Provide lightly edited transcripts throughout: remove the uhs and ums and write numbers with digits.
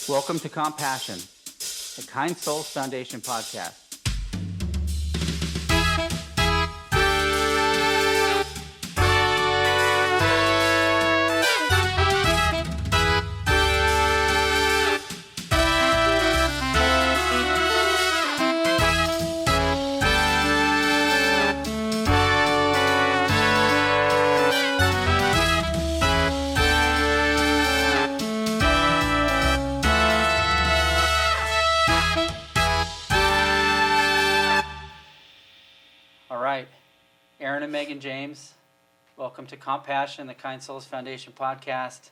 Welcome to Compassion, the Kind Souls Foundation podcast. Aaron and Meagan James, welcome to Compassion, the Kind Souls Foundation podcast.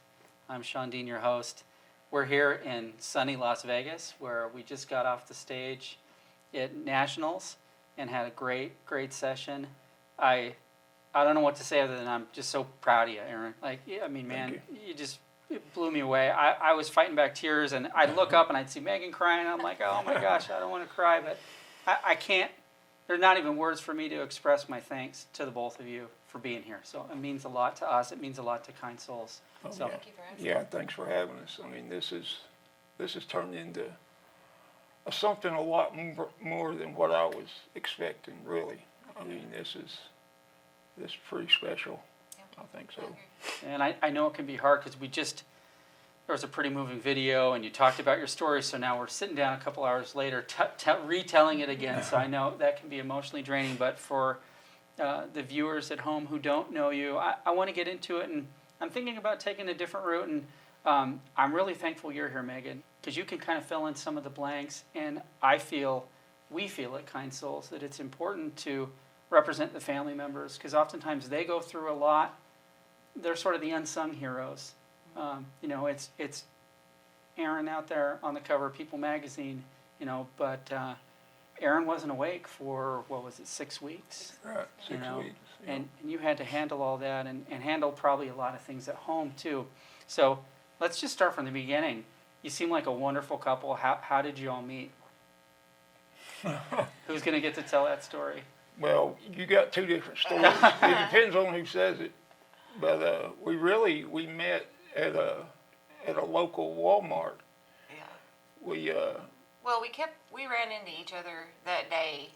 I'm Sean Dean, your host. We're here in sunny Las Vegas, where we just got off the stage at Nationals and had a great session. I don't know what to say other than I'm just so proud of you, Aaron. It blew me away. I was fighting back tears, and I'd look up and I'd see Meagan crying. I'm like, oh my gosh, I don't want to cry, but I can't. There's not even words for me to express my thanks to the both of you for being here. So it means a lot to us. It means a lot to Kind Souls. Oh, so Thank you for having us. Yeah, thanks for having us. I mean, this has turned into something a lot more than what I was expecting, really. I mean, this is pretty special. Yeah. I think so. And I know it can be hard because there was a pretty moving video, and you talked about your story, so now we're sitting down a couple hours later retelling it again, so I know that can be emotionally draining, but for the viewers at home who don't know you, I want to get into it, and I'm thinking about taking a different route, and I'm really thankful you're here, Meagan, because you can kind of fill in some of the blanks, and we feel at Kind Souls that it's important to represent the family members, because oftentimes they go through a lot. They're sort of the unsung heroes. It's Aaron out there on the cover of People magazine, but Aaron wasn't awake for, 6 weeks? Right, 6 weeks. Yeah. And you had to handle all that and handle probably a lot of things at home too. So let's just start from the beginning. You seem like a wonderful couple. How did you all meet? Who's going to get to tell that story? Well, you got two different stories. It depends on who says it. But we met at a local Walmart. Yeah. We ran into each other that day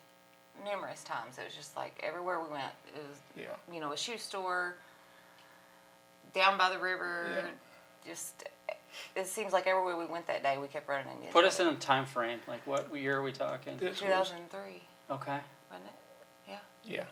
numerous times. It was just like everywhere we went. It was, a shoe store, down by the river. Yeah. Just, it seems like everywhere we went that day, we kept running into each other. Put us in a time frame. Like, what year are we talking? 2003. Okay. Wasn't it? Yeah. Yeah.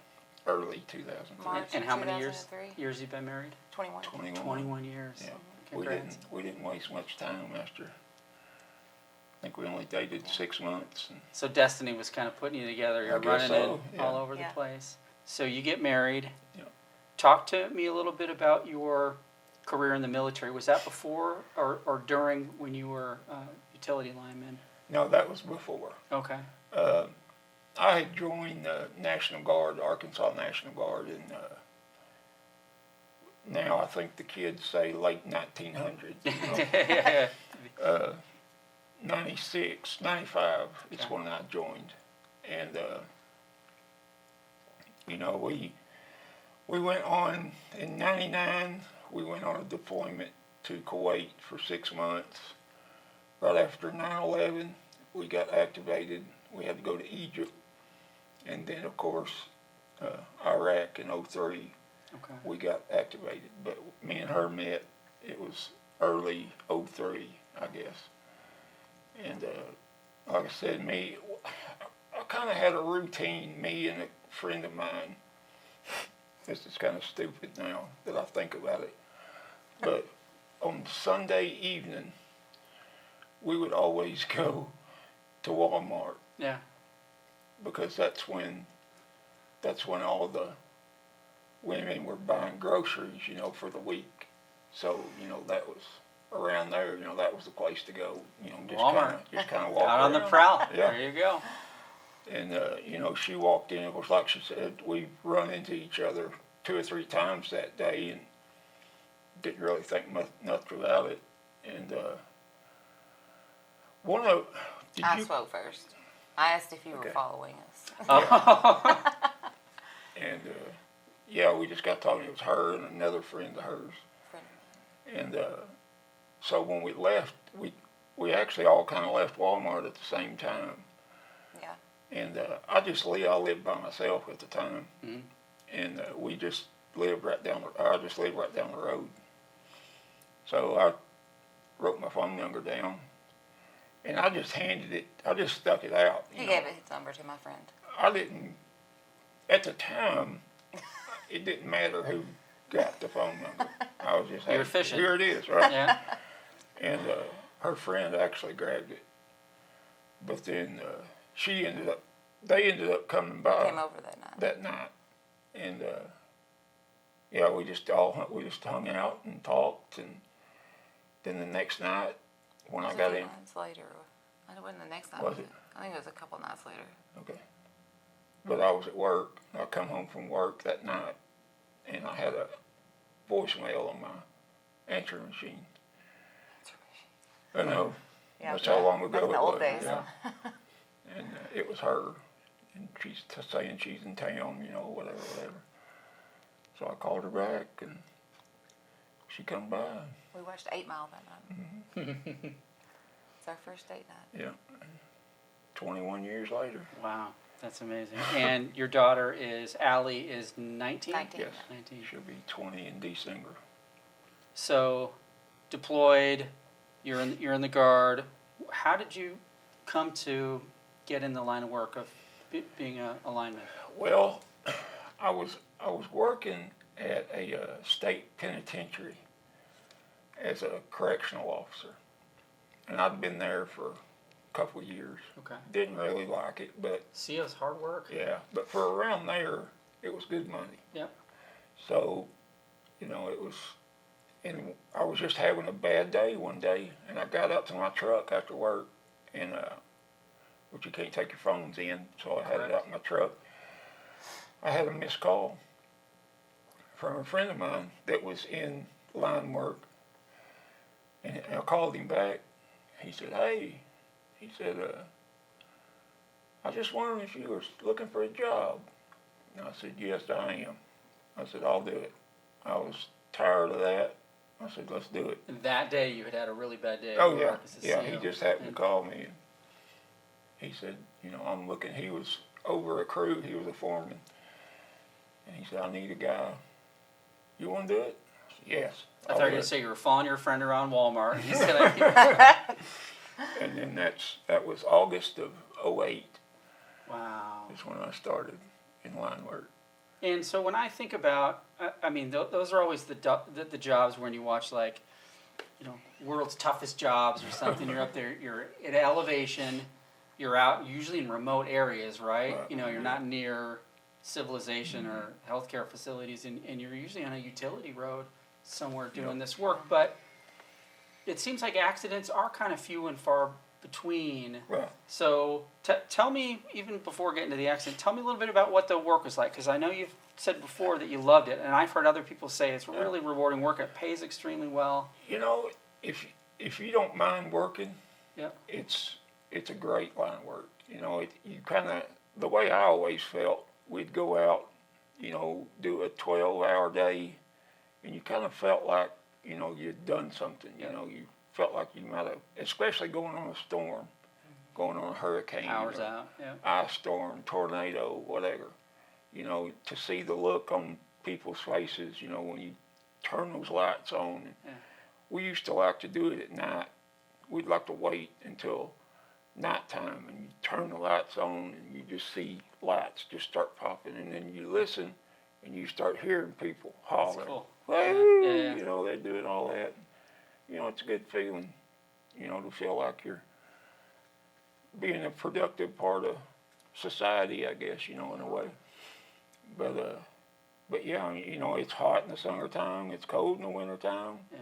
Early 2003. March and how many 2003? years you've been married? 21. 21 years. Yeah. Congrats. We didn't waste much time after. I think we only dated 6 months. So destiny was kind of putting you together. You're running all over the place. So you get married. Yeah. Talk to me a little bit about your career in the military. Was that before or during when you were utility lineman? No, that was before. Okay. I had joined the National Guard, Arkansas National Guard, and now I think the kids say late 1900s. 96, 95 is when I joined. And, we went on, in 99, we went on a deployment to Kuwait for 6 months. Right after 9/11, we got activated. We had to go to Egypt. And then, of course, Iraq in 03, we got activated. But me and her met, it was early 03, I guess. And like I said, I kind of had a routine, me and a friend of mine. This is kind of stupid now that I think about it. But on Sunday evening, we would always go to Walmart. Yeah. Because that's when all the women were buying groceries, for the week. So, that was around there, that was the place to go, just kind of walk out around. On the prowl. Yeah. There you go. And, she walked in, of course, like she said, we run into each other 2 or 3 times that day and didn't really think much about it. And I spoke first. I asked if you were following us. And, we just got talking. It was her and another friend of hers. And so when we left, we we actually all kind of left Walmart at the same time. Yeah. And I lived by myself at the time, and we just lived right down. I just lived right down the road. So I wrote my phone number down, and I just stuck it out. He gave his number to my friend. I didn't, at the time, it didn't matter who got the phone number. I was just, you were fishing. Here it is, right? Yeah. And her friend actually grabbed it. But then they ended up coming by. Came over that night. And yeah, we just hung out and talked, and then the next night when I got in. Nights later. It wasn't the next night. Was it? I think it was a couple nights later. Okay. But I was at work. I come home from work that night, and I had a voicemail on my answering machine. I know. Yeah, That's how long ago back in it the old was. days. Yeah. And it was her, and she's saying she's in town, whatever. So I called her back, and she come by. We watched 8 Mile that night. It's our first date night. Yeah. 21 years later. Wow, that's amazing. And your daughter Allie is 19? 19. Yes. 19. She'll be 20 in December. So, deployed, you're in the Guard. How did you come to get in the line of work of being a lineman? Well, I was working at a state penitentiary as a correctional officer, and I'd been there for a couple of years. Okay. Didn't really like it, but CO's hard work. yeah, but for around there, it was good money. Yeah. So, it was, and I was just having a bad day one day, and I got up to my truck after work, and which you can't take your phones in, so I had it out in my truck. I had a missed call from a friend of mine that was in line work, and I called him back. He said, "Hey," he said, "I just wondered if you were looking for a job." And I said, "Yes, I am." I said, "I'll do it." I was tired of that. I said, "Let's do it." And that day you had a really bad day. Oh, at yeah. work as a Yeah, CO. he just happened to call me. And he said, "I'm looking." He was over a crew. He was a foreman. And he said, "I need a guy. You want to do it?" I said, "Yes." I thought you were going to say you were following your friend around Walmart. And he said, And then that was August of '08 wow. is when I started in line work. And so when I think about, those are always the jobs when you watch World's Toughest Jobs or something. You're up there, you're at elevation, you're out usually in remote areas, right? You're not near civilization or healthcare facilities, and you're usually on a utility road somewhere doing this work. But it seems like accidents are kind of few and far between. Right. So tell me, even before getting to the accident, tell me a little bit about what the work was like, because I know you've said before that you loved it, and I've heard other people say it's really rewarding work. It pays extremely well. If you don't mind working, Yep. it's a great line of work. You kind of, the way I always felt, we'd go out, do a 12-hour day, and you kind of felt like, you'd done something. You felt like you might have, especially going on a storm, going on a hurricane. Hours out, yeah. Ice storm, tornado, whatever. To see the look on people's faces, when you turn those lights on. Yeah. We used to like to do it at night. We'd like to wait until nighttime and you turn the lights on and you just see lights just start popping, and then you listen and you start hearing people hollering. That's cool. Woo! Yeah. They're doing all that. It's a good feeling, to feel like you're being a productive part of society, I guess, in a way. But yeah, it's hot in the summertime, it's cold in the wintertime. Yeah.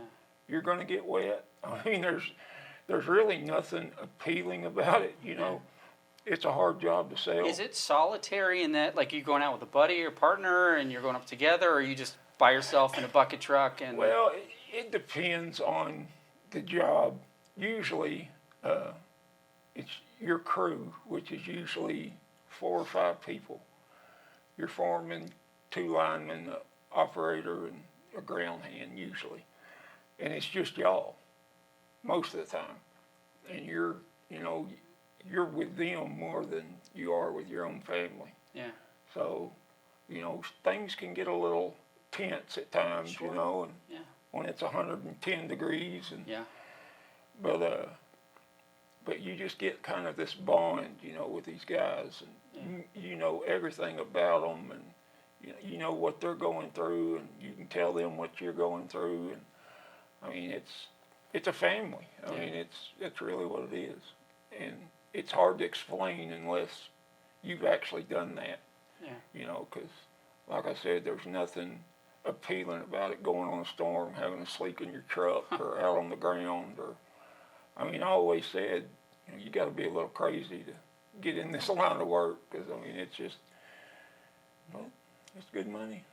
You're gonna get wet. There's really nothing appealing about it, It's a hard job to sell. Is it solitary in that, like, you're going out with a buddy or partner and you're going up together, or are you just by yourself in a bucket truck? And Well, it depends on the job. Usually, it's your crew, which is usually 4 or 5 people. Your foreman, 2 linemen, an operator, and a ground hand usually. And it's just y'all most of the time. and you're with them more than you are with your own family. Yeah. So, things can get a little tense at times, Sure. and Yeah. when it's 110 degrees, and Yeah. but you just get kind of this bond, with these guys, and you know everything about them, and you know what they're going through, and you can tell them what you're going through, and I mean it's a family. I mean it's really what it is, and it's hard to explain unless you've actually done that. Yeah. Because like I said, there's nothing appealing about it going on a storm, having to sleep in your truck or out on the ground, or I mean I always said you got to be a little crazy to get in this line of work, because I mean it's just it's good money.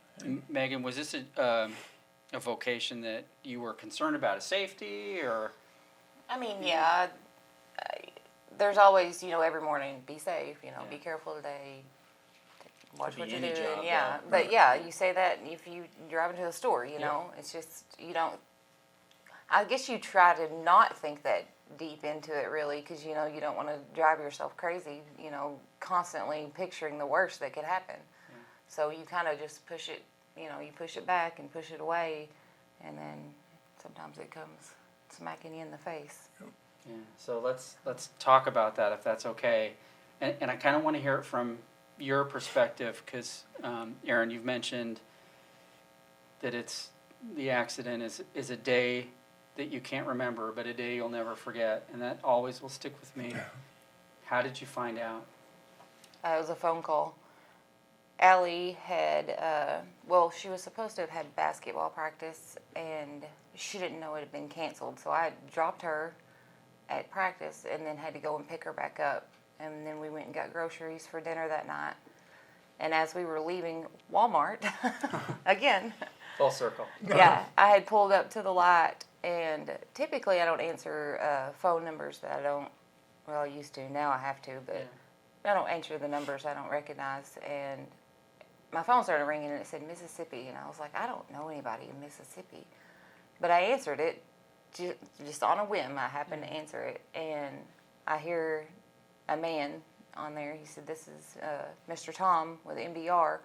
Meagan, was this a vocation that you were concerned about, a safety, or? I mean, yeah, there's always, every morning, be safe, be careful today, watch what you're doing, job, But yeah, you say that if you drive into the store, it's just, you don't, I guess you try to not think that deep into it really, because, you don't want to drive yourself crazy, constantly picturing the worst that could happen. Yeah. So you kind of just push it, you push it back and push it away, and then sometimes it comes smacking you in the face. Yeah. So let's talk about that, if that's okay. And I kind of want to hear it from your perspective, because Aaron, you've mentioned that the accident is a day that you can't remember, but a day you'll never forget, and that always will stick with me. How did you find out? It was a phone call. Allie had, she was supposed to have had basketball practice, and she didn't know it had been canceled. So I dropped her at practice and then had to go and pick her back up. And then we went and got groceries for dinner that night. And as we were leaving Walmart, again. Full circle. Yeah, I had pulled up to the light, and typically I don't answer phone numbers that I used to. Now I have to, but I don't answer the numbers I don't recognize. And my phone started ringing, and it said Mississippi, and I was like, I don't know anybody in Mississippi. But I answered it just on a whim. I happened to answer it, and I hear a man on there. He said, "This is Mr. Tom with MDR,"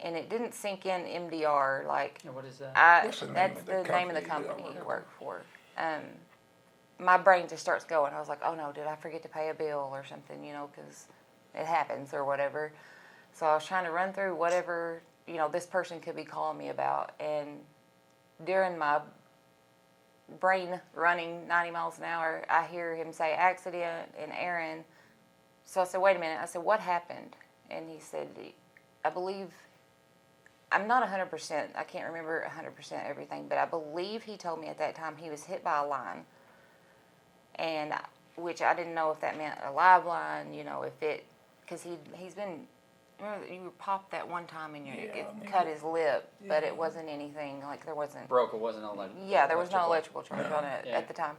and it didn't sink in MDR like. What is that? That's the name of the company he worked for. My brain just starts going. I was like, "Oh no, did I forget to pay a bill or something?" Because it happens or whatever. So I was trying to run through whatever this person could be calling me about, and during my brain running 90 miles an hour, I hear him say accident and Aaron. So I said, wait a minute. I said, what happened? And he said, I believe, I'm not 100%, I can't remember 100% everything, but I believe he told me at that time he was hit by a line, and which I didn't know if that meant a live line, if it, because he's been, remember you popped that one time and cut his lip, but it wasn't anything, like there wasn't. Broke, it wasn't electrical. Yeah, there was no electrical charge on it at the time.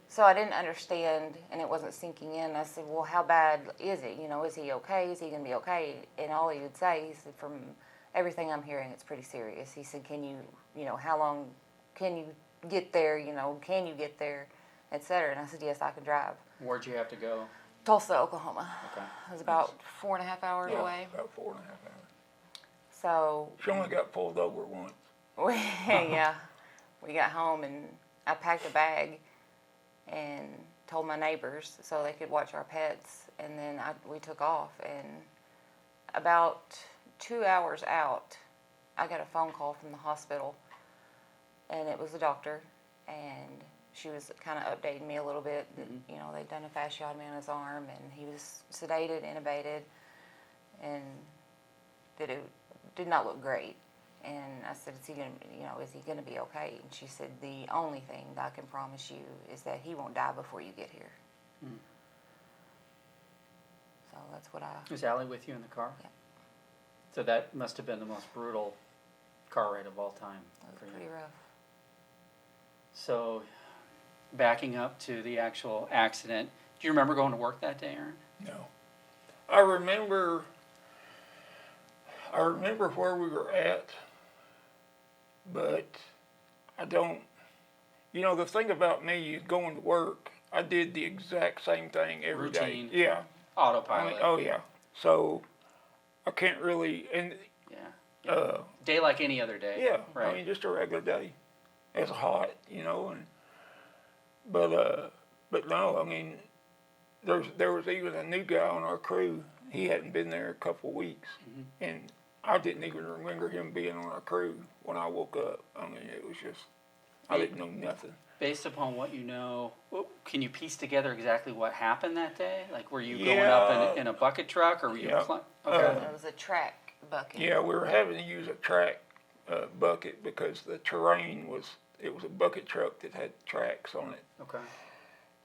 So I didn't understand, and it wasn't sinking in. I said, well, how bad is it? Is he okay? Is he going to be okay? And all he would say, he said, from everything I'm hearing, it's pretty serious. He said, can you, how long can you get there? Can you get there, et cetera? And I said, yes, I can drive. Where'd you have to go? Tulsa, Oklahoma. Okay. It was about 4.5 hours away. About 4.5 hours. So. She only got pulled over once. Yeah. We got home, and I packed a bag and told my neighbors so they could watch our pets, and then we took off. And about 2 hours out, I got a phone call from the hospital, and it was the doctor, and she was kind of updating me a little bit that, they'd done a fasciotomy on his arm, and he was sedated, intubated, and that it did not look great. And I said, is he going to be okay? And she said, the only thing that I can promise you is that he won't die before you get here. Mm. So that's what Was Allie with you in the car? Yeah. So that must have been the most brutal car ride of all time. It was pretty rough. So, backing up to the actual accident, do you remember going to work that day, Aaron? No. I remember where we were at, but I don't, the thing about me is going to work, I did the exact same thing every day. Routine. Yeah. Autopilot. Oh yeah. So I can't really, and Yeah. Day like any other day. yeah, Right. I mean just a regular day. It's hot, and but no, I mean there was even a new guy on our crew. He hadn't been there a couple of weeks, and I didn't even remember him being on our crew when I woke up. I mean, it was just I didn't know nothing. Based upon what you know, can you piece together exactly what happened that day? Like, were you going up in a bucket truck, or were you? Okay. It was a track bucket. Yeah, we were having to use a track bucket because the terrain was a bucket truck that had tracks on it. Okay.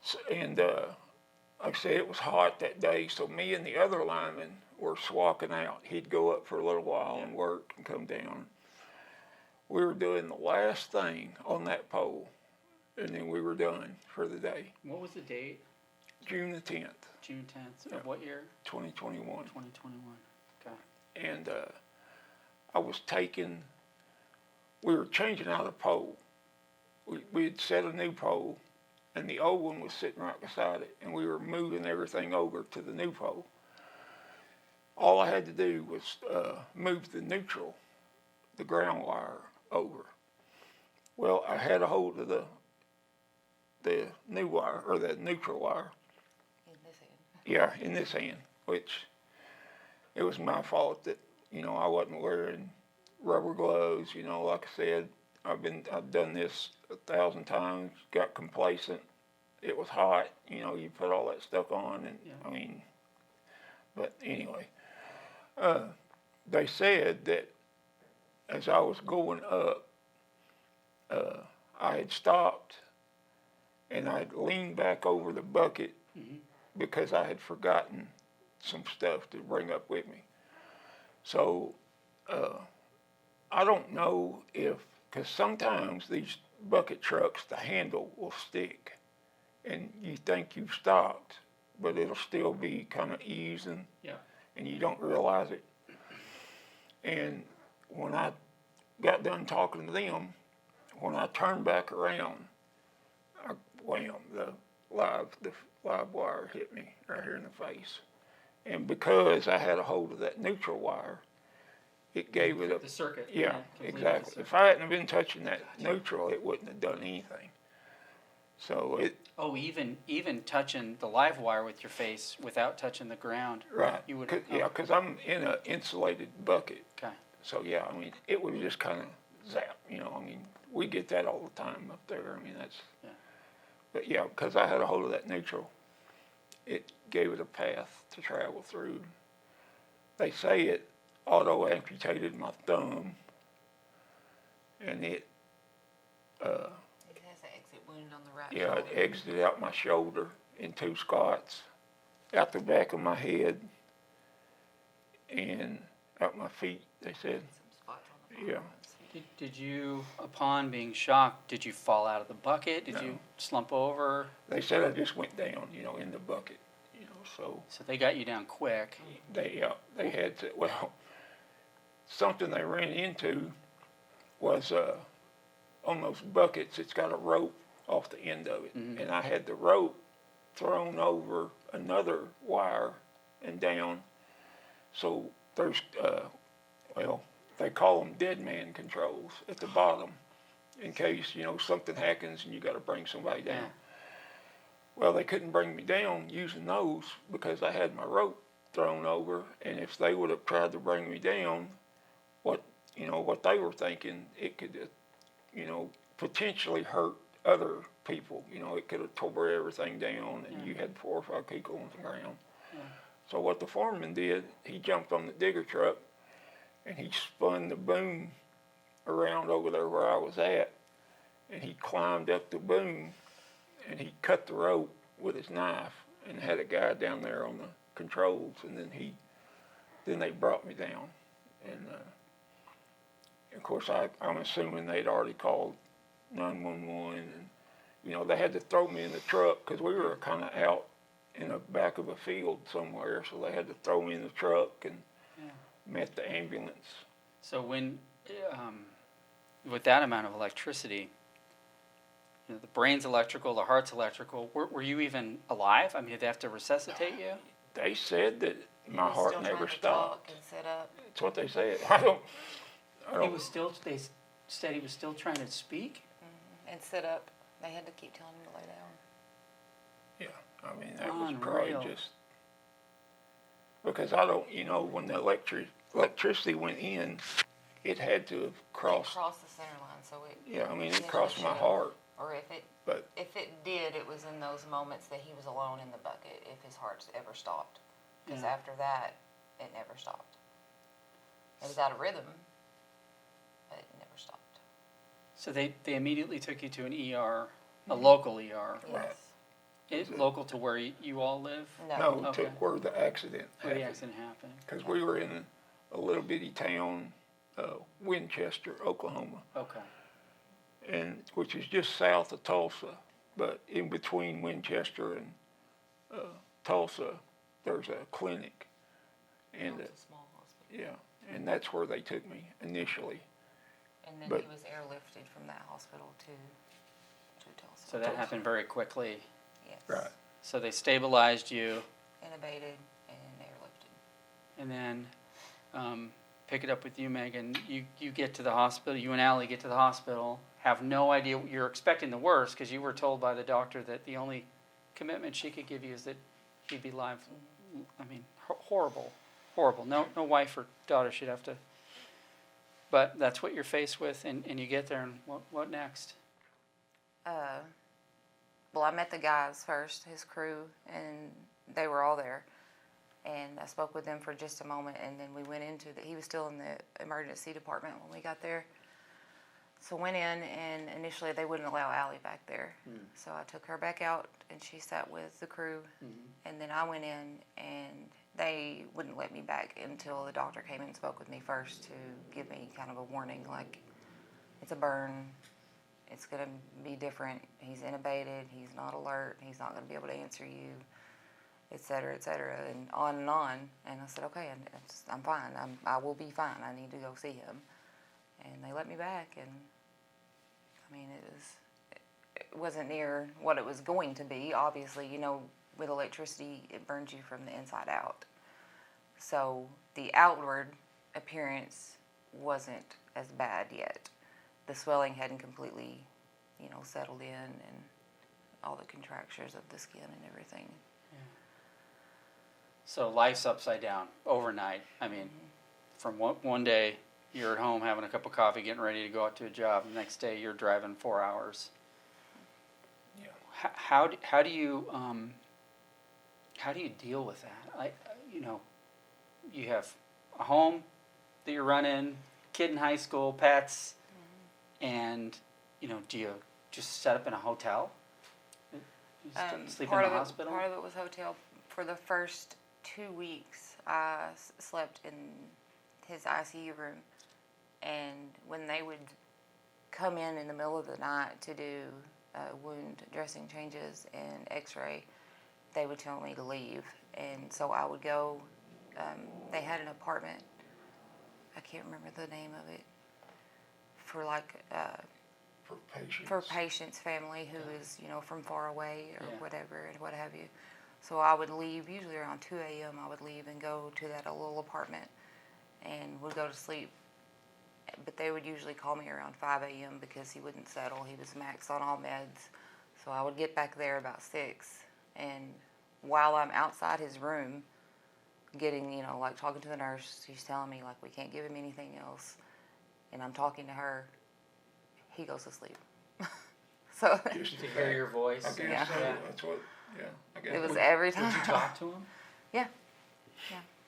So, and like I said, it was hot that day, so me and the other lineman were swapping out. He'd go up for a little while and work and come down. We were doing the last thing on that pole, and then we were done for the day. What was the date? June the 10th. June 10th of what year? 2021. 2021. Okay. And we were changing out a pole. We had set a new pole, and the old one was sitting right beside it, and we were moving everything over to the new pole. All I had to do was move the neutral, the ground wire, over. Well, I had a hold of the new wire, or the neutral wire. In this hand. Yeah, in this hand, which it was my fault that, I wasn't wearing rubber gloves, like I said, I've done this 1,000 times, got complacent. It was hot, you put all that stuff on, and but anyway, they said that as I was going up, I had stopped and I'd leaned back over the bucket because I had forgotten some stuff to bring up with me. So I don't know because sometimes these bucket trucks, the handle will stick and you think you've stopped, but it'll still be kind of easing, and you don't realize it. And when I got done talking to them, when I turned back around, the live wire hit me right here in the face. And because I had a hold of that neutral wire, it gave it the circuit. Yeah, exactly. If I hadn't been touching that neutral, it wouldn't have done anything. So even touching the live wire with your face without touching the ground. Right. You would. Because I'm in an insulated bucket. Okay. So it would just kind of zap. We get that all the time up there. That's. Yeah. But yeah, because I had a hold of that neutral, it gave it a path to travel through. They say it auto amputated my thumb, and it. It has an exit wound on the right Yeah, shoulder. it exited out my shoulder in 2 spots, out the back of my head, and out my feet, they said. Some spots on the Yeah. Did you, upon being shocked, did you fall out of the bucket? Did No. you slump over? They said I just went down, in the bucket, so. So they got you down quick. They had to, something they ran into was on those buckets, it's got a rope off the end of it. And I had the rope thrown over another wire and down. So there's, they call them dead man controls at the bottom in case, something happens and you got to bring somebody down. Yeah. Well, they couldn't bring me down using those because I had my rope thrown over, and if they would have tried to bring me down, what they were thinking, it could, potentially hurt other people. It could have tore everything down, and you had 4 or 5 people on the ground. Yeah. So what the foreman did, he jumped on the digger truck, and he spun the boom around over there where I was at, and he climbed up the boom, and he cut the rope with his knife, and had a guy down there on the controls, and then they brought me down, and of course I'm assuming they'd already called 911, and they had to throw me in the truck because we were kind of out in the back of a field somewhere, so they had to throw me in the truck and met the ambulance. So when, with that amount of electricity, the brain's electrical, the heart's electrical. Were you even alive? I mean, did they have to resuscitate you? They said that my heart never stopped. And sit up. That's what they said. I don't. They said he was still trying to speak? And sit up. They had to keep telling him to lay down. Yeah, I mean, that was Unreal. probably just, because I don't, when the electricity went in, it had to have crossed. Across the center line, so it. Yeah, I mean, it initially crossed my should've- heart. Or But if it did, it was in those moments that he was alone in the bucket, if his heart ever stopped. Because Yeah. after that, it never stopped. It was out of rhythm, but it never stopped. So they immediately took you to an ER, a local ER, Right. Yes. local to where you all live, no, Okay. to where the accident where the happened. accident happened. Because we were in a little bitty town, Winchester, Oklahoma, Okay. and which is just south of Tulsa. But in between Winchester and Tulsa, there's a clinic, and It was a small hospital. yeah, and that's where they took me initially. And then But- he was airlifted from that hospital to Tulsa. So that happened very quickly. Yes. Right. So they stabilized you, Intubated and airlifted. and then pick it up with you, Megan. You get to the hospital. You and Allie get to the hospital. Have no idea. You're expecting the worst because you were told by the doctor that the only commitment she could give you is that he'd be live. I mean, horrible. No wife or daughter should have to. But that's what you're faced with, and you get there, and what next? Well, I met the guys first, his crew, and they were all there. And I spoke with them for just a moment, and then we went into he was still in the emergency department when we got there. So went in, and initially they wouldn't allow Allie back there. So I took her back out, and she sat with the crew. And then I went in, and they wouldn't let me back until the doctor came in and spoke with me first to give me kind of a warning, like, it's a burn. It's going to be different. He's intubated. He's not alert. He's not going to be able to answer you, et cetera, and on and on. And I said, okay, I'm fine. I will be fine. I need to go see him. And they let me back, and I mean, it wasn't near what it was going to be. Obviously, with electricity, it burns you from the inside out. So the outward appearance wasn't as bad yet. The swelling hadn't completely, settled in, and all the contractures of the skin and everything. So life's upside down overnight. I mean, from one day you're at home having a cup of coffee, getting ready to go out to a job. The next day you're driving 4 hours. Yeah. How do you deal with that? You have a home that you're running, kid in high school, pets, and do you just set up in a hotel? You sleep in the hospital? Part of it was hotel. For the first 2 weeks, I slept in his ICU room, and when they would come in the middle of the night to do wound dressing changes and x-ray, they would tell me to leave, and so I would go. They had an apartment, I can't remember the name of it, for For patients. patients' family who is, from far away or whatever and what have you. So I would leave, usually around 2 a.m. I would leave and go to that little apartment and would go to sleep. But they would usually call me around 5 a.m. because he wouldn't settle. He was maxed on all meds. So I would get back there about 6. And while I'm outside his room getting, talking to the nurse, she's telling me, we can't give him anything else. And I'm talking to her, he goes to sleep. So Just To hear your voice. I guess Yeah. so. That's what. Yeah. I guess. it was every Would time. you talk to him? Yeah.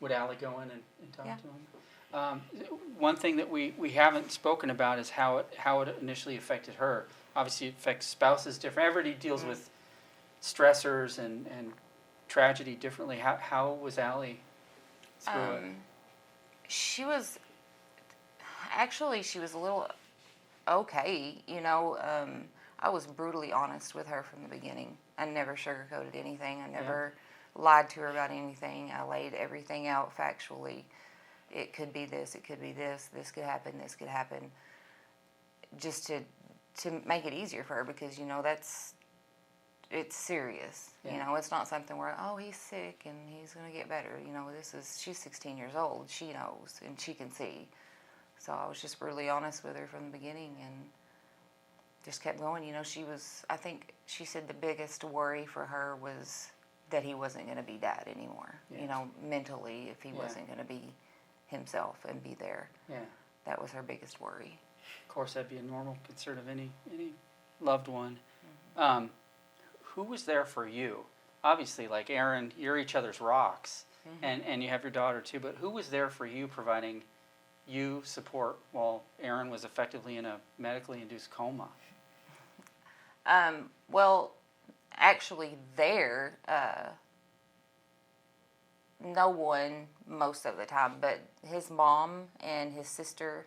Would Allie go in and talk Yeah. to him? One thing that we haven't spoken about is how it initially affected her. Obviously, it affects spouses different. Everybody deals with stressors and tragedy differently. How was Allie through it? She was a little okay, I was brutally honest with her from the beginning. I never sugarcoated anything. I never lied to her about anything. I laid everything out factually. It could be this, it could be this could happen, just to to make it easier for her, because, you know, it's serious. Yeah. You know, it's not something where, oh, he's sick and he's going to get better. You know, she's 16 years old. She knows and she can see. So I was just brutally honest with her from the beginning and just kept going. You know, I think she said the biggest worry for her was that he wasn't going to be Dad anymore. Yeah. You know, mentally, if he wasn't going to be himself and be there. Yeah. That was her biggest worry. Of course, that'd be a normal concern of any loved one. Who was there for you? Obviously, like Aaron, you're each other's rocks, and you have your daughter too, but who was there for you providing you support while Aaron was effectively in a medically induced coma? Well, actually no one most of the time, but his mom and his sister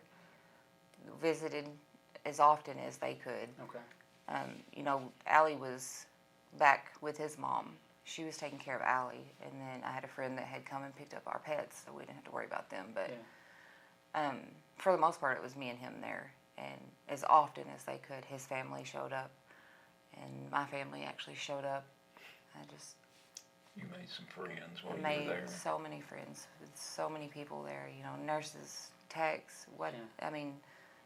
visited as often as they could. Okay. You know, Allie was back with his mom. She was taking care of Allie, and then I had a friend that had come and picked up our pets, so we didn't have to worry about them. But for the most part, it was me and him there, and as often as they could, his family showed up, and my family actually showed up. You made some friends while I you were there. made so many friends with so many people there. You know, nurses, techs, I mean,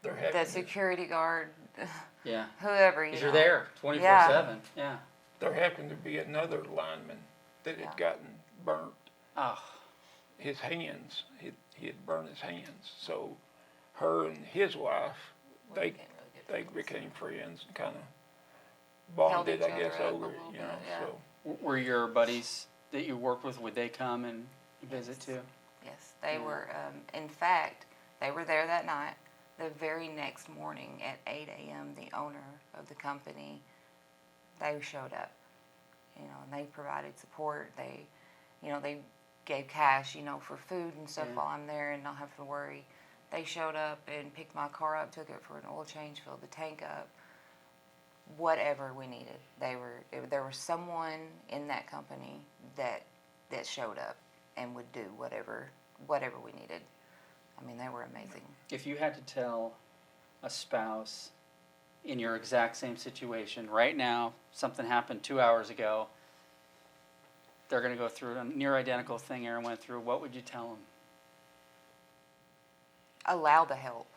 the security guard, whoever. You're there 24/7. Yeah. There happened to be another lineman that had gotten burnt. Oh. His hands, he had burned his hands. So her and his wife, they became friends and kind of bonded, I guess, over, you know. So. Were your buddies that you worked with, would they come and visit too? Yes, they were. In fact, they were there that night. The very next morning at 8 a.m., the owner of the company, they showed up, you know, and they provided support. They gave cash, you know, for food and stuff while I'm there and not have to worry. They showed up and picked my car up, took it for an oil change, filled the tank up, whatever we needed. There was someone in that company that showed up and would do whatever we needed. I mean, they were amazing. If you had to tell a spouse in your exact same situation, right now, something happened 2 hours ago, they're going to go through a near identical thing Aaron went through, what would you tell them? Allow the help.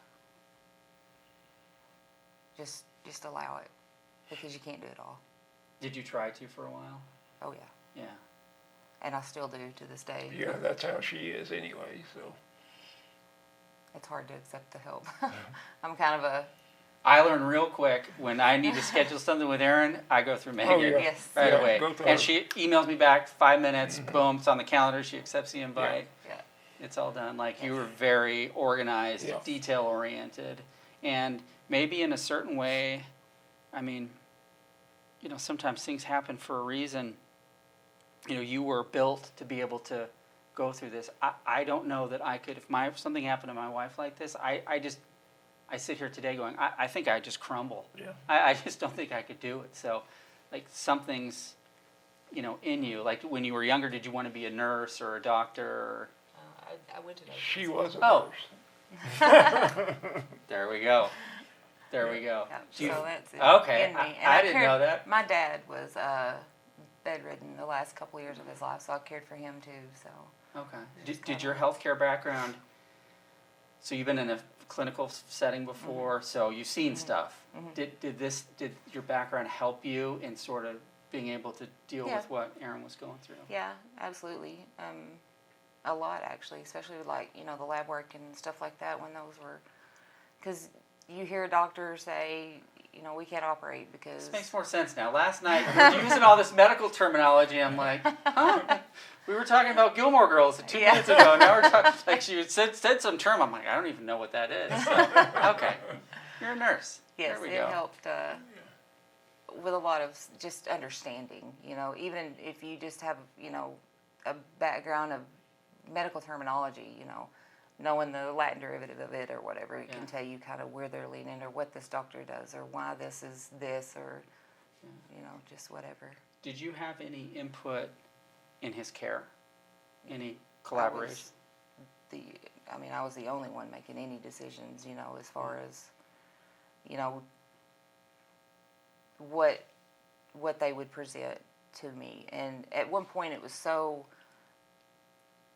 Just allow it, because you can't do it all. Did you try to for a while? Oh, yeah. Yeah. And I still do to this day. Yeah, that's how she is anyway, so. It's hard to accept the help. I'm kind of I learn real quick, when I need to schedule something with Erin, I go through Meagan Yes. right away. Go through And her. she emails me back 5 minutes, boom, it's on the calendar, she accepts the invite. Yeah. It's all done. Like, you were very organized, detail-oriented, and maybe in a certain way, I mean, you know, sometimes things happen for a reason. You know, you were built to be able to go through this. I don't know that I could, if something happened to my wife like this, I sit here today going, I think I just crumble. Yeah. I just don't think I could do it. So, like, something's, you know, in you. Like, when you were younger, did you want to be a nurse or a doctor? Or? I went to that. She was a nurse. nurse. There we go. There we go. Yeah, so that's it. Okay, in me. And I didn't know that. My dad was bedridden the last couple of years of his life, so I cared for him too. So. Okay. Did your healthcare background? So you've been in a clinical setting before, so you've seen stuff. Did your background help you in sort of being able to deal with what Aaron was going through? Yeah, absolutely. A lot, actually, especially with, like, you know, the lab work and stuff like that, when those were, because you hear a doctor say, you know, we can't operate because... This makes more sense now. Last night, you're using all this medical terminology, I'm like, huh? We were talking about Gilmore Girls 2 minutes ago. Now we're talking, like, she said some term, I'm like, I don't even know what that is. So, okay. You're a nurse. Yes, there we it go. helped with a lot of just understanding, you know, even if you just have, you know, a background of medical terminology, you know, knowing the Latin derivative of it or whatever, it can tell you kind of where they're leaning or what this doctor does or why this is this or, you know, just whatever. Did you have any input in his care? Any collaboration? I was the only one making any decisions, you know, as far as, you know, what they would present to me. And at one point it was so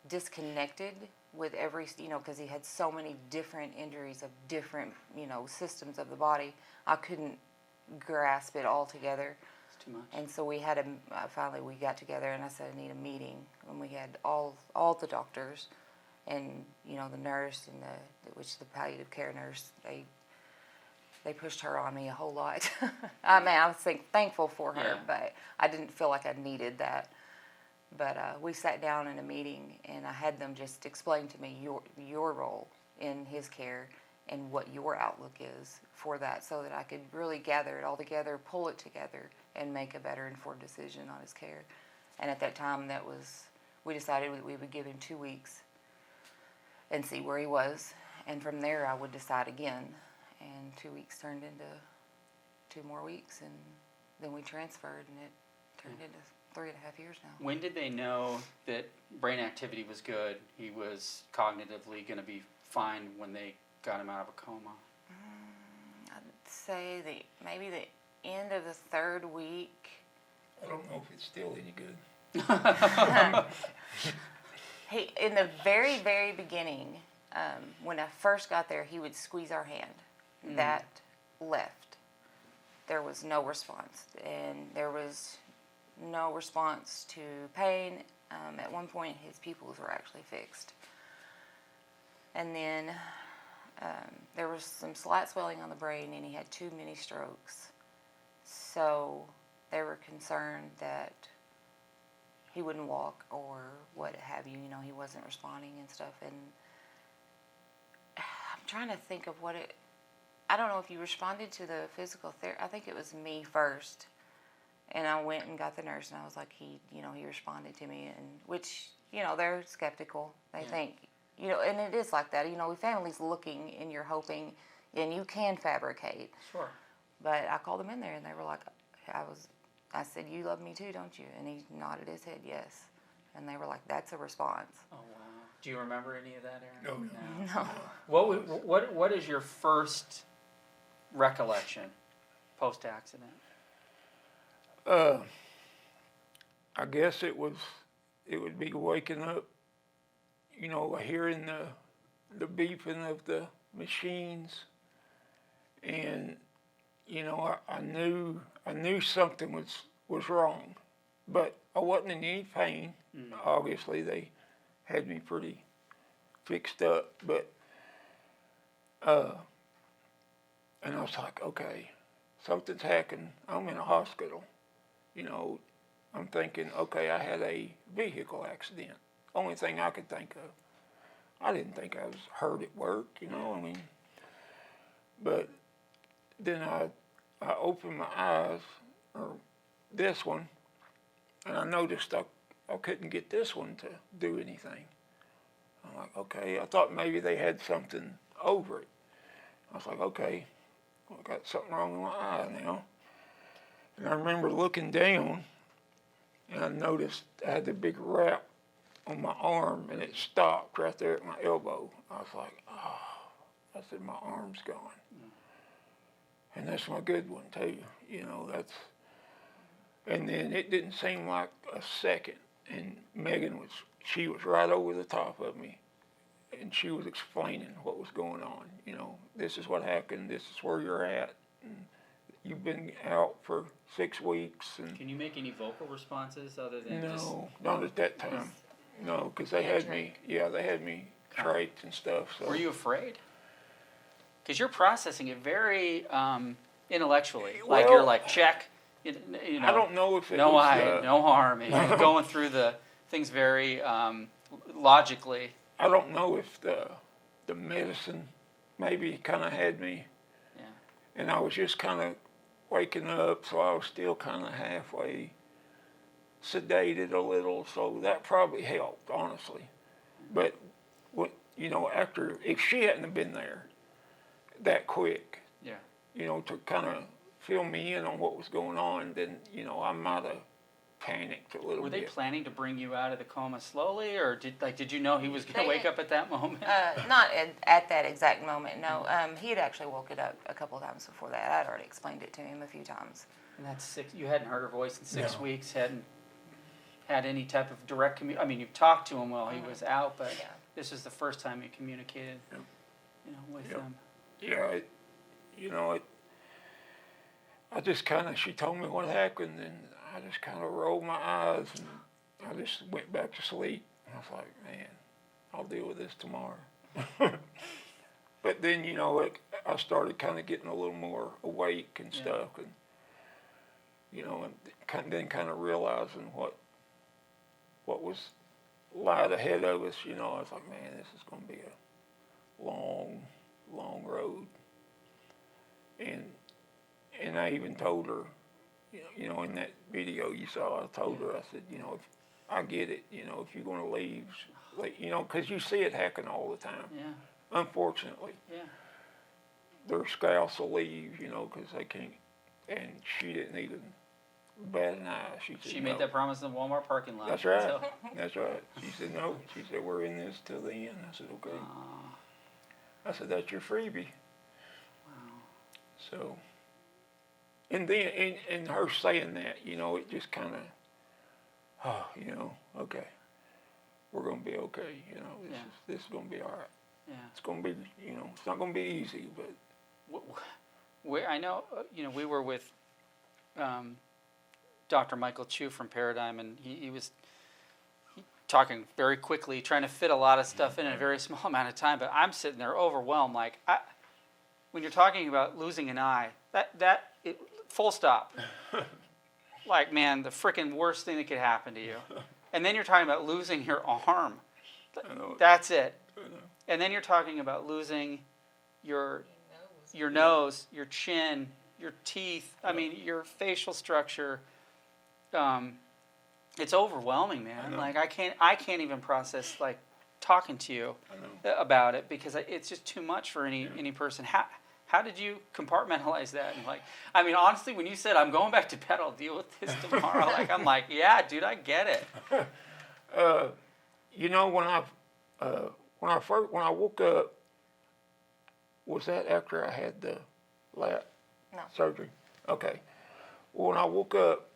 disconnected with every, because he had so many different injuries of different, systems of the body. I couldn't grasp it all together. It's too much. And so we had finally we got together and I said, I need a meeting. And we had all the doctors and, the nurse and the palliative care nurse, they pushed her on me a whole lot. I mean, I was thankful for her, but I didn't feel like I needed that. But we sat down in a meeting, and I had them just explain to me your role in his care and what your outlook is for that, so that I could really gather it all together, pull it together, and make a better informed decision on his care. And at that time, we decided we would give him 2 weeks and see where he was. And from there, I would decide again. And 2 weeks turned into 2 more weeks, and then we transferred, and it turned into 3.5 years now. When did they know that brain activity was good? He was cognitively going to be fine when they got him out of a coma? I'd say maybe the end of the 3rd week. I don't know if it's still any good. In the very, very beginning, when I first got there, he would squeeze our hand. That left. There was no response, and there was no response to pain. At one point, his pupils were actually fixed. And then there was some slight swelling on the brain, and he had 2 mini strokes. So they were concerned that he wouldn't walk or what have you. He wasn't responding and stuff. And I'm trying to think of I don't know if you responded to the physical therapy. I think it was me first. And I went and got the nurse, and I was like, he responded to me, and which, they're skeptical. They think, and it is like that. Families looking, and you're hoping, and you can fabricate. Sure. But I called them in there, and they were like, I said, you love me too, don't you? And he nodded his head, yes. And they were like, that's a response. Oh, wow. Do you remember any of that, Aaron? No. What is your first recollection post-accident? I guess it would be waking up, hearing the beeping of the machines, and I knew something was wrong, but I wasn't in any pain. Obviously, they had me pretty fixed up, but and I was like, okay, something's happened. I'm in a hospital. I'm thinking, okay, I had a vehicle accident. Only thing I could think of. I didn't think I was hurt at work, But then I opened my eyes, or this one, and I noticed I couldn't get this one to do anything. I'm like, okay, I thought maybe they had something over it. I was like, okay, I got something wrong with my eye now. And I remember looking down, and I noticed I had the big wrap on my arm, and it stopped right there at my elbow. I was like, oh, I said, my arm's gone. And that's my good one, too. And then it didn't seem like a second, and Meagan she was right over the top of me, and she was explaining what was going on. This is what happened, this is where you're at, and you've been out for 6 weeks. And can you make any vocal responses other than no, not at that time. No, because they had me trached and stuff. So. Were you afraid? Because you're processing it very intellectually. Like you're like, check. I don't know if it no was... eye, no harm. You're going through the things very logically. I don't know if the medicine maybe kind of had me. Yeah. And I was just kind of waking up, so I was still kind of halfway sedated a little, so that probably helped, honestly. But, after, if she hadn't have been there that quick, to kind of fill me in on what was going on, then, I might have panicked a little bit. Were they planning to bring you out of the coma slowly, or did you know he was going to wake up at that moment? Not at that exact moment, no. He had actually woken up a couple of times before that. I'd already explained it to him a few times. And that's 6, you hadn't heard her voice in 6 No. weeks, hadn't had any type of direct I mean, you've talked to him while he was out, but Yeah. this is the first time you communicated, Yep. with Yep. him. Yeah, I just kind of, she told me what happened, and I just kind of rolled my eyes, and I just went back to sleep. I was like, man, I'll deal with this tomorrow. But then, I started kind of getting a little more awake and stuff, and, and then kind of realizing what was lied ahead of us. I was like, man, this is going to be a long, long road. And I even told her, in that video you saw, I told her, I said, if I get it, if you're going to leave, because you see it happen all the time. Yeah. Unfortunately. Yeah. Their scouts will leave, because they can't. And she didn't even bat an eye. She said, She made that promise in the Walmart parking lot. That's right. So. That's right. She said, no. She said, we're in this till the end. I said, okay. I said, that's your freebie. Wow. So, and then, and her saying that, it just kind of, okay, we're going to be okay. This is going to be all right. Yeah. It's going to be, it's not going to be easy, but. I know, we were with Dr. Michael Chu from Paradigm, and he was talking very quickly, trying to fit a lot of stuff in a very small amount of time, but I'm sitting there overwhelmed. Like, when you're talking about losing an eye, full stop. Like, man, the freaking worst thing that could happen to you. And then you're talking about losing your arm. That's it. And then you're talking about losing your nose, your chin, your teeth. I mean, your facial structure. It's overwhelming, man. Like I can't even process like talking to you about it because it's just too much for any person. How did you compartmentalize that? And like, I mean, honestly, when you said I'm going back to bed, I'll deal with this tomorrow. Like I'm like, yeah, dude, I get it. When I woke up, was that after I had the lap surgery? Okay. Well, when I woke up,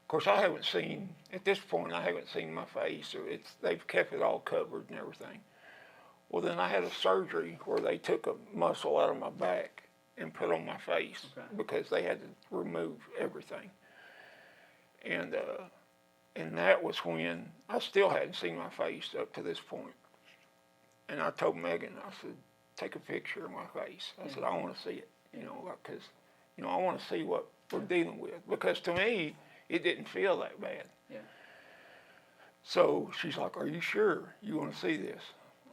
of course, at this point, I haven't seen my face, or they've kept it all covered and everything. Well, then I had a surgery where they took a muscle out of my back and put on my face because they had to remove everything. And that was when I still hadn't seen my face up to this point. And I told Meagan, I said, take a picture of my face. I said, I want to see it, because, I want to see what we're dealing with. Because to me, it didn't feel that bad. Yeah. So she's like, are you sure you want to see this?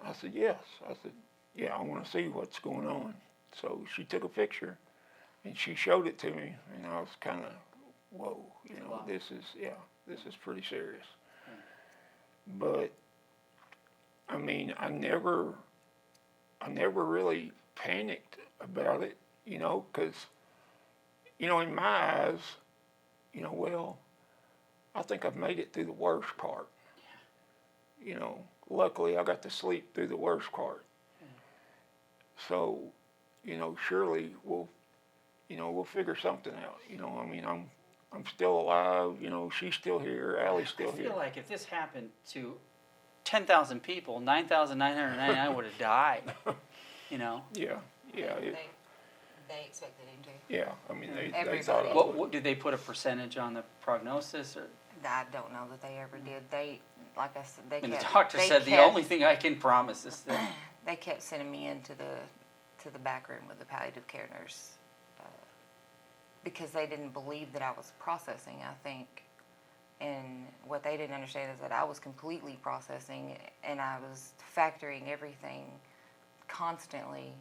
I said, yes. I said, yeah, I want to see what's going on. So she took a picture, and she showed it to me, and I was kind of, whoa, Wow. this is pretty serious. Yeah. But, I mean, I never really panicked about it, because, in my eyes, well, I think I've made it through the worst part. Yeah. Luckily I got to sleep through the worst part. Yeah. So, surely we'll figure something out. I mean, I'm still alive. She's still here. Allie's still here. I feel like if this happened to 10,000 people, 9,999 would have died. Yeah. They expected him to. Yeah, I mean, they Everybody. thought I would. What did they put a percentage on the prognosis, or? I don't know that they ever did. They, like I said, And the doctor said the only thing I can promise is that. They kept sending me into the back room with the palliative care nurse because they didn't believe that I was processing, I think. And what they didn't understand is that I was completely processing, and I was factoring everything constantly,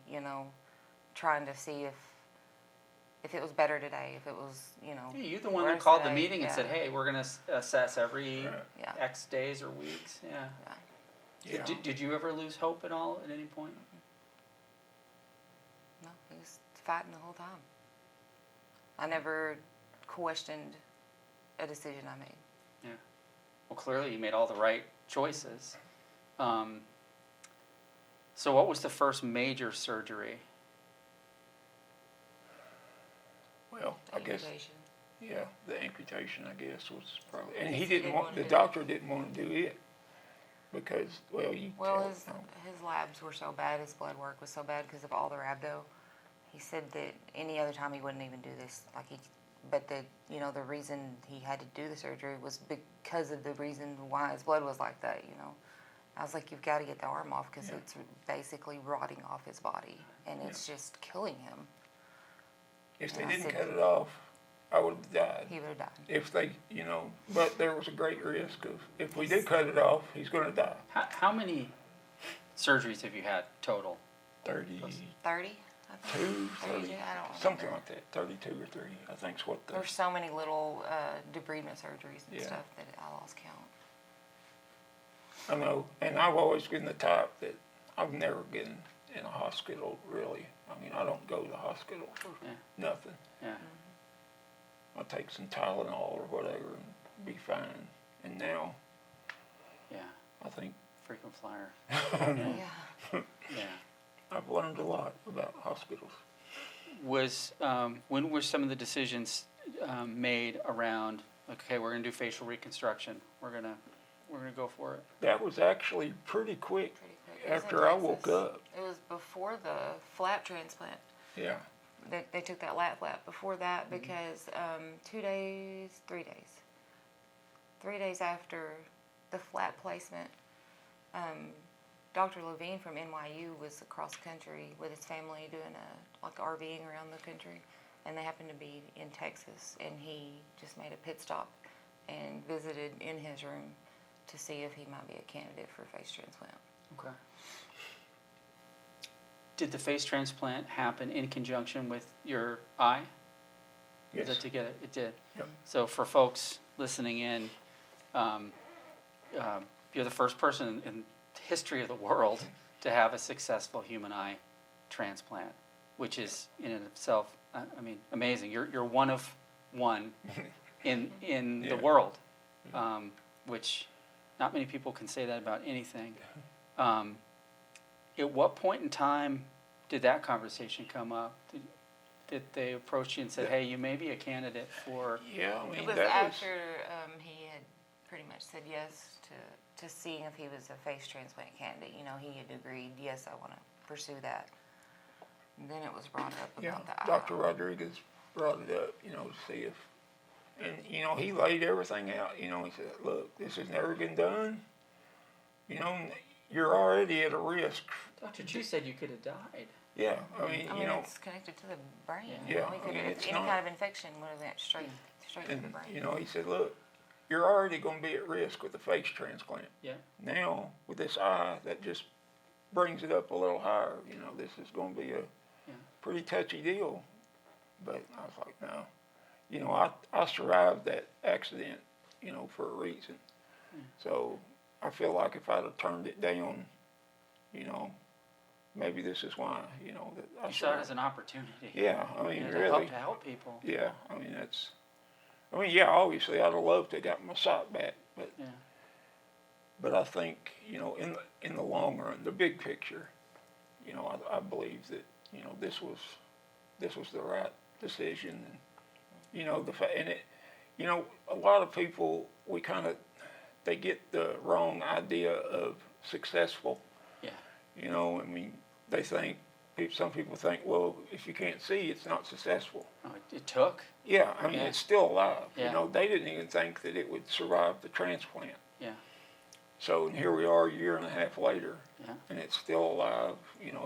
trying to see if it was better today, if it was, Yeah, you're the one that worse called the today. meeting and said, hey, we're going to assess every Yeah. X days or weeks. Yeah. Yeah. Did you ever lose hope at all at any point? No, he was fighting the whole time. I never questioned a decision I made. Yeah. Well, clearly you made all the right choices. So what was the first major surgery? Well, I guess, Amputation. Yeah, the amputation, I guess, was probably, and He he didn't didn't want, wanna the do it. doctor didn't want to do it because, well, you Well, tell, his labs were so bad, his blood work was so bad because of all the rhabdo. He said that any other time he wouldn't even do this. But the reason he had to do the surgery was because of the reason why his blood was like that. I was like, you've got to get the arm off because it's basically rotting off his body and it's just killing him. if they And I didn't said, cut it off, I would have died. he would have died. If they, but there was a great risk of, if we did cut it off, he's gonna die. How many surgeries have you had total? 32, 30? I think. 30, I don't remember. something like that, 32 or 30, I think's what the, There's so many little debridement surgeries and Yeah. stuff that I lost count. I know, and I've always been the type that I've never been in a hospital, really. I mean, I don't go to the hospital for Yeah. nothing. Yeah. I'll take some Tylenol or whatever and be fine. And now, Yeah. I think Frequent flyer. Yeah. Yeah. I've learned a lot about hospitals. When were some of the decisions made around, okay, we're gonna do facial reconstruction. We're gonna go for it. That was actually pretty quick Pretty quick. It was in after I woke Texas. up. It was before the flap transplant. Yeah, They took that lat flap before that because 3 days after the flap placement, Dr. Levine from NYU was across the country with his family doing RVing around the country, and they happened to be in Texas, and he just made a pit stop and visited in his room to see if he might be a candidate for a face transplant. Okay. Did the face transplant happen in conjunction with your eye? yes. Is it together? It did. Yep. So for folks listening in, you're the first person in the history of the world to have a successful human eye transplant, which is in and of itself, I mean, amazing. You're one of one in Yeah. the world, which not many people can say that about anything. At what point in time did that conversation come up? Did they approach you and said, "Hey, you may be a candidate for"? Yeah, I mean, It was that after he had pretty much said yes to seeing if he was a face transplant candidate. He had agreed, yes, I want to pursue that. And then it was brought up yeah, about the eye. Dr. Rodriguez brought it up, to see if, and, he laid everything out, he said, look, this has never been done, you're already at a risk. Dr. Chu said you could have died. Yeah, I mean, it's connected to the brain. Yeah, He I could mean, have, it's any not- kind of infection would have went straight to the and, brain. he said, look, you're already gonna be at risk with the face transplant. Yeah. Now, with this eye, that just brings it up a little higher, this is gonna be a pretty touchy deal. But I was like, no, I survived that accident, for a reason. So I feel like if I'd have turned it down, maybe this is why, that I You saw it survived. as an opportunity. Yeah, I mean, To really. help people. Yeah, I mean, yeah, obviously I'd have loved to have got my sight back, but Yeah. but I think, in the long run, the big picture, I believe that, this was the right decision. And, a lot of people, they get the wrong idea of successful. Yeah. I mean, some people think, well, if you can't see, it's not successful. Oh, it took. Yeah, I mean, Yeah. it's still alive. Yeah. They didn't even think that it would survive the transplant. Yeah. So and here we are a year and a half later, Yeah. and it's still alive.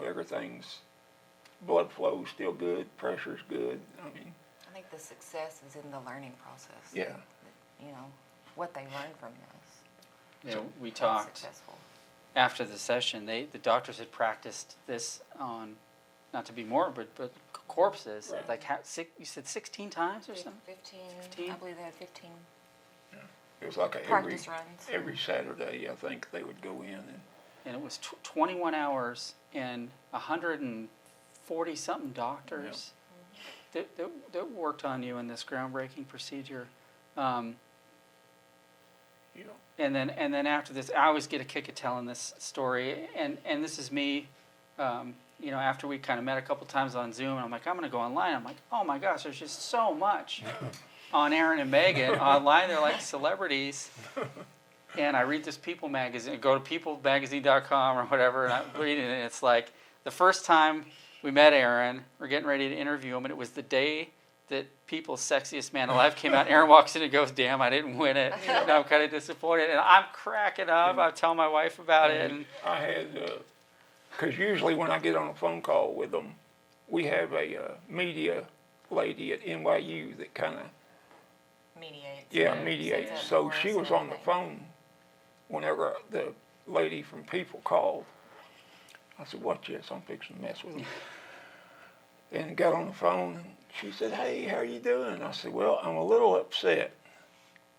Everything's, blood flow's still good, pressure's good. I mean, I think the success is in the learning process. yeah, What they learned from this. Yeah, we That's talked successful. after the session. The doctors had practiced this on, not to be morbid, but corpses. Right. Like you said 16 times or something. 15, I believe they had 15 it was like practice runs. every Saturday, I think they would go in And it was 21 hours and 140 something doctors that worked on you in this groundbreaking procedure. and, And then after this, I always get a kick at telling this story, and this is me, after we kind of met a couple times on Zoom, and I'm like, I'm going to go online. I'm like, oh my gosh, there's just so much on Aaron and Meagan online. They're like celebrities. And I read this People magazine, go to peoplemagazine.com or whatever, and I'm reading it, and it's like the first time we met Aaron, we're getting ready to interview him, and it was the day that People's Sexiest Man Alive came out. Aaron walks in and goes, "Damn, I didn't win it. And I'm kind of disappointed." And I'm cracking up. I'm telling my wife about it. And I had, because usually when I get on a phone call with them, we have a media lady at NYU that kind of mediates. So she was on the phone whenever the lady from People called. I said, "Watch this, I'm fixing to mess with them." And got on the phone, and she said, "Hey, how you doing?" I said, "Well, I'm a little upset."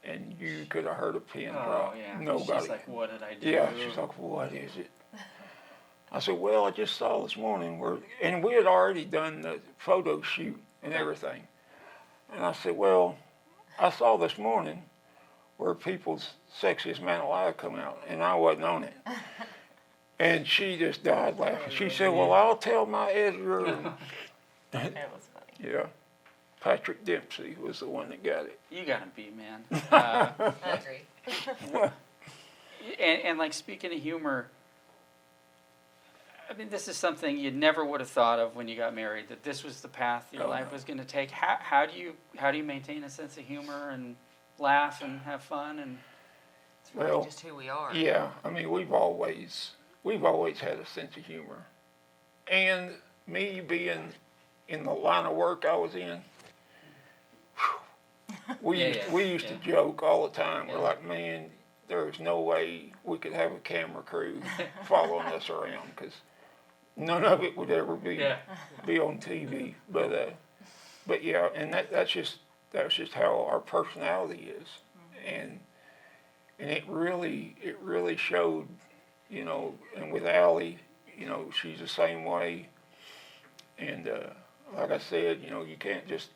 And you could have heard a pin drop. Yeah. Nobody. She's like, "What did I do?" Yeah, she's like, "What is it?" I said, "Well, I just saw this morning and we had already done the photo shoot and everything." And I said, "Well, I saw this morning where People's Sexiest Man Alive come out, and I wasn't on it." And she just died laughing. She said, "Well, I'll tell my editor." That was funny. Yeah. Patrick Dempsey was the one that got it. You gotta be, man. I agree. And like, speaking of humor, I mean, this is something you never would have thought of when you got married, that this was the path your life was going to take. How do you maintain a sense of humor and laugh and have fun? And It's really just who we are. Yeah, I mean, we've always had a sense of humor. And me being in the line of work I was in, we used to joke all the time. We're like, "Man, there's no way we could have a camera crew following us around, because none of it would ever be on TV." But yeah, and that's just how our personality is, and it really showed, And with Allie, she's the same way, and like I said, you can't just,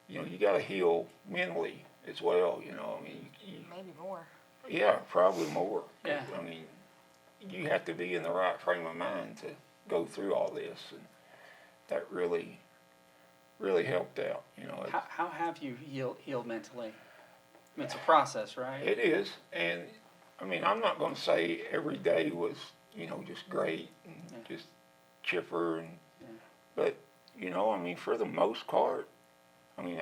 you got to heal mentally as well. I mean, Maybe more. Yeah, probably more. Yeah. I mean, you have to be in the right frame of mind to go through all this, and that really helped out. how have you healed mentally? I mean, it's a process, right? It is, and I mean, I'm not going to say every day was, just great and just chipper, but I mean, for the most part, I mean,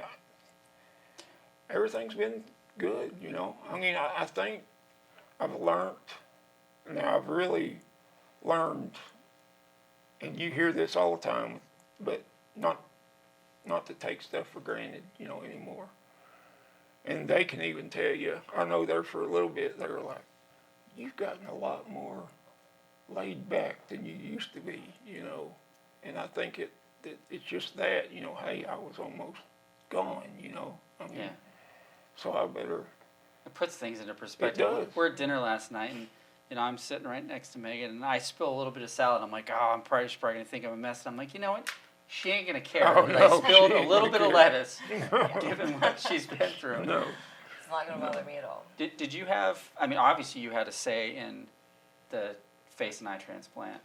everything's been good. I mean, I think I've learned. Now I've really learned, and you hear this all the time, but not to take stuff for granted, anymore. And they can even tell you, I know there for a little bit, they were like, "You've gotten a lot more laid back than you used to be," And I think it's just that, hey, I was almost gone, I mean, so I better. It puts things into perspective. It does. We're at dinner last night, and I'm sitting right next to Meagan, and I spill a little bit of salad. I'm like, "Oh, I'm probably going to think I'm a mess." And I'm like, "You know what? She ain't going to care." Oh, And no, I spilled she a ain't little gonna bit of care. lettuce, given what she's been through. No. It's not going to bother me at all. Did you have, I mean, obviously you had a say in the face and eye transplant,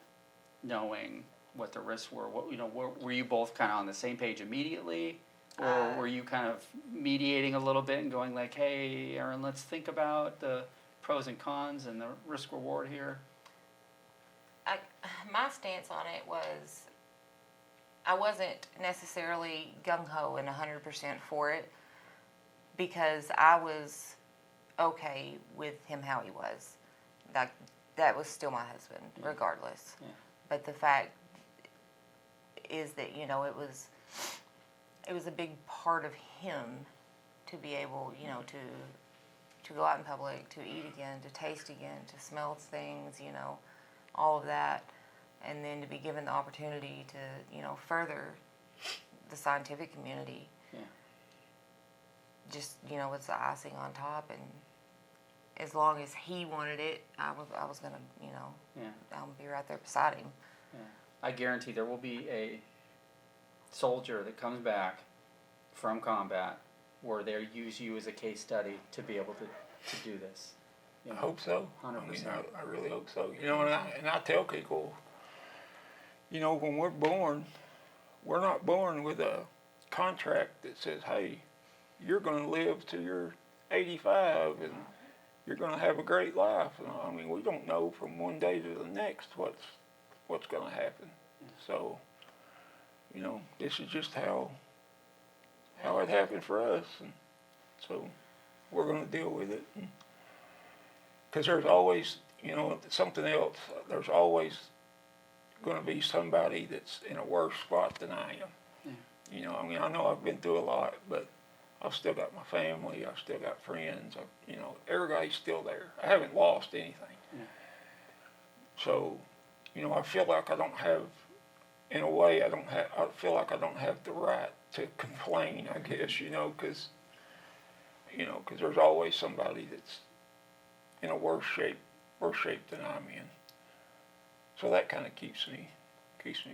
knowing what the risks were. Were you both kind of on the same page immediately? Or were you kind of mediating a little bit and going like, "Hey, Aaron, let's think about the pros and cons and the risk reward here"? My stance on it was, I wasn't necessarily gung-ho and 100% for it, because I was okay with him how he was. That was still my husband, regardless. Yeah. But the fact is that, it was a big part of him to be able, to go out in public, to eat again, to taste again, to smell things, all of that. And then to be given the opportunity to, further the scientific community. Yeah. Just, it's the icing on top. And as long as he wanted it, I was going to, I'm going to be right there beside him. Yeah. I guarantee there will be a soldier that comes back from combat where they use you as a case study to be able to do this. I hope so. 100%. I mean, I really hope so. And I tell people, when we're born, we're not born with a contract that says, "Hey, you're gonna live till you're 85 and you're gonna have a great life. And I mean, we don't know from one day to the next what's gonna happen. So, you know, this is just how it happened for us, and so we're gonna deal with it. Because there's always, you know, something else. There's always going to be somebody that's in a worse spot than I am. Yeah. You know, I mean, I know I've been through a lot, but I've still got my family. I've still got friends. You know, everybody's still there. I haven't lost anything. Yeah. So, you know, I feel like I don't have, in a way, I feel like I don't have the right to complain, I guess, you know, because there's always somebody that's in a worse shape than I'm in. So that kind of keeps me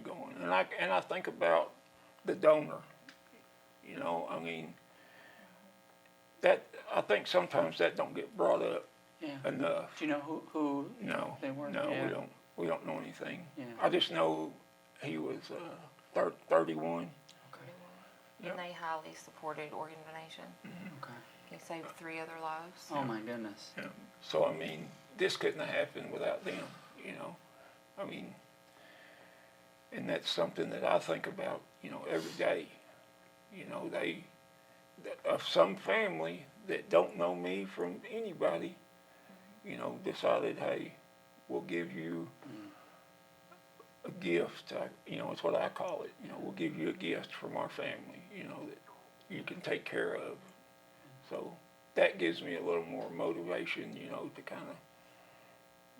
going. And I think about the donor. You know, I mean, that I think sometimes that don't get brought up enough. Do you know who No, they were? no, Yeah. we don't know anything. Yeah. I just know he was 31. In a highly supported organ donation. Okay. He saved 3 other lives. Oh my goodness. Yeah. So I mean, this couldn't have happened without them. You know, I mean, and that's something that I think about. You know, every day. You know, of some family that don't know me from anybody. You know, decided, hey, we'll give you a gift. You know, it's what I call it. You know, we'll give you a gift from our family. You know, that you can take care of. So that gives me a little more motivation, you know, to kind of,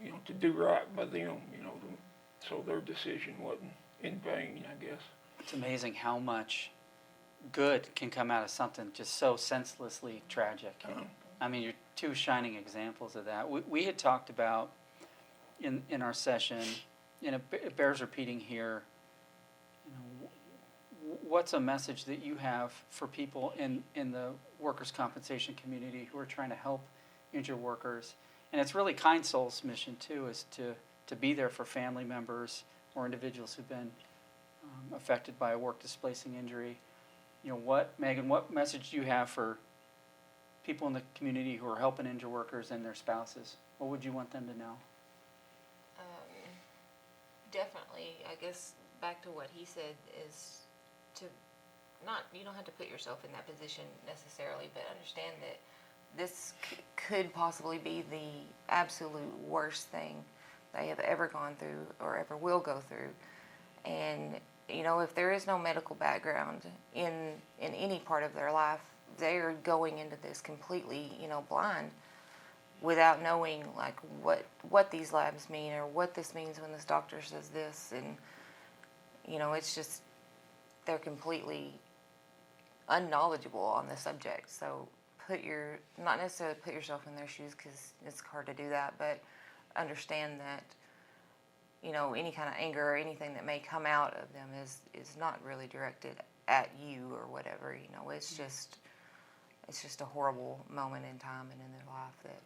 you know, to do right by them, you know, so their decision wasn't in vain, I guess. It's amazing how much good can come out of something just so senselessly tragic. I mean, you're 2 shining examples of that. We had talked about in our session, and it bears repeating here, you know, what's a message that you have for people in the workers' compensation community who are trying to help injured workers? And it's really Kind Soul's mission too, is to be there for family members or individuals who've been affected by a work displacing injury. You know, Meagan, what message do you have for people in the community who are helping injured workers and their spouses? What would you want them to know? Definitely, I guess back to what he said is you don't have to put yourself in that position necessarily, but understand that this could possibly be the absolute worst thing they have ever gone through or ever will go through. And, you know, if there is no medical background in any part of their life, they're going into this completely, you know, blind without knowing, like, what these labs mean or what this means when this doctor says this. And, you know, it's just, they're completely unknowledgeable on the subject. So not necessarily put yourself in their shoes, because it's hard to do that, but understand that, you know, any kind of anger or anything that may come out of them is not really directed at you or whatever. You know, it's just a horrible moment in time and in their life that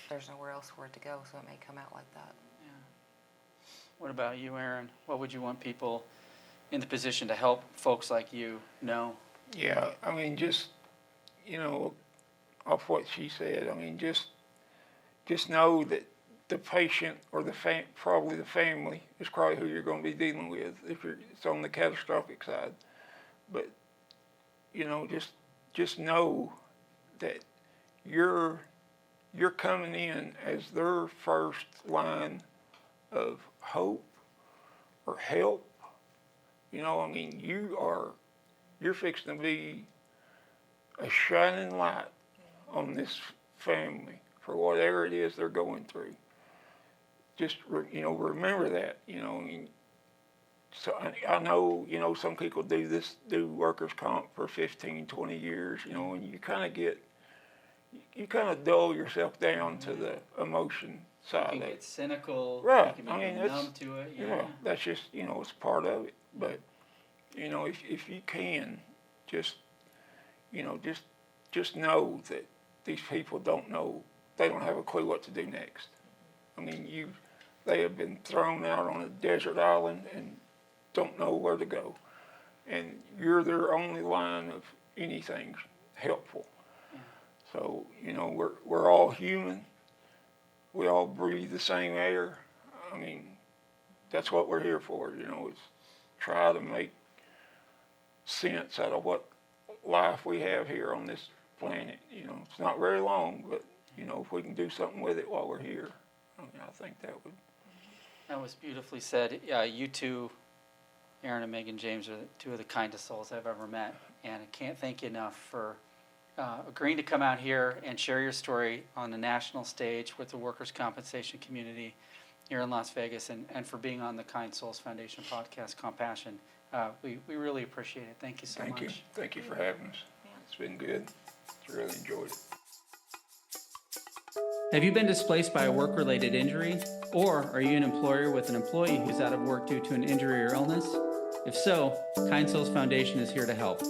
there's nowhere else for it to go, so it may come out like that. Yeah. What about you, Aaron? What would you want people in the position to help folks like you know? Yeah, I mean, just, you know, off what she said, I mean, just know that the patient or probably the family is probably who you're going to be dealing with if it's on the catastrophic side. But, you know, just know that you're coming in as their first line of hope or help. You know, I mean, you're fixing to be a shining light on this family for whatever it is they're going through. Just, you know, remember that, you know. I mean, so I know, you know, some people do workers' comp for 15, 20 years, you know, and you kind of dull yourself down to the emotion side You of get it. cynical, Right. you I can mean, get numb to it. Yeah, that's just, you know, it's part of it. But, you know, if you can, just know that these people don't know, they don't have a clue what to do next. I mean, they have been thrown out on a desert island and don't know where to go. And you're their only line of anything helpful. So, you know, we're all human. We all breathe the same air. I mean, that's what we're here for, you know, is try to make sense out of what life we have here on this planet. You know, it's not very long, but, you know, if we can do something with it while we're here, I mean, I think that would. That was beautifully said. You two, Aaron and Meagan James, are two of the kindest souls I've ever met, and I can't thank you enough for agreeing to come out here and share your story on the national stage with the workers' compensation community here in Las Vegas, and for being on the Kind Souls Foundation podcast, Compassion. We really appreciate it. Thank you so much. Thank you. Thank you for having us. It's been good. Really enjoyed it. Have you been displaced by a work-related injury? Or are you an employer with an employee who's out of work due to an injury or illness? If so, Kind Souls Foundation is here to help.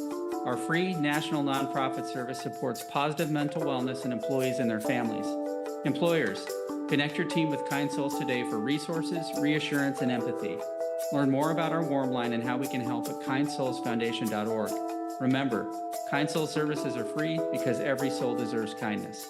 Our free national nonprofit service supports positive mental wellness in employees and their families. Employers, connect your team with Kind Souls today for resources, reassurance, and empathy. Learn more about our warm line and how we can help at kindsoulsfoundation.org. Remember, Kind Soul services are free because every soul deserves kindness.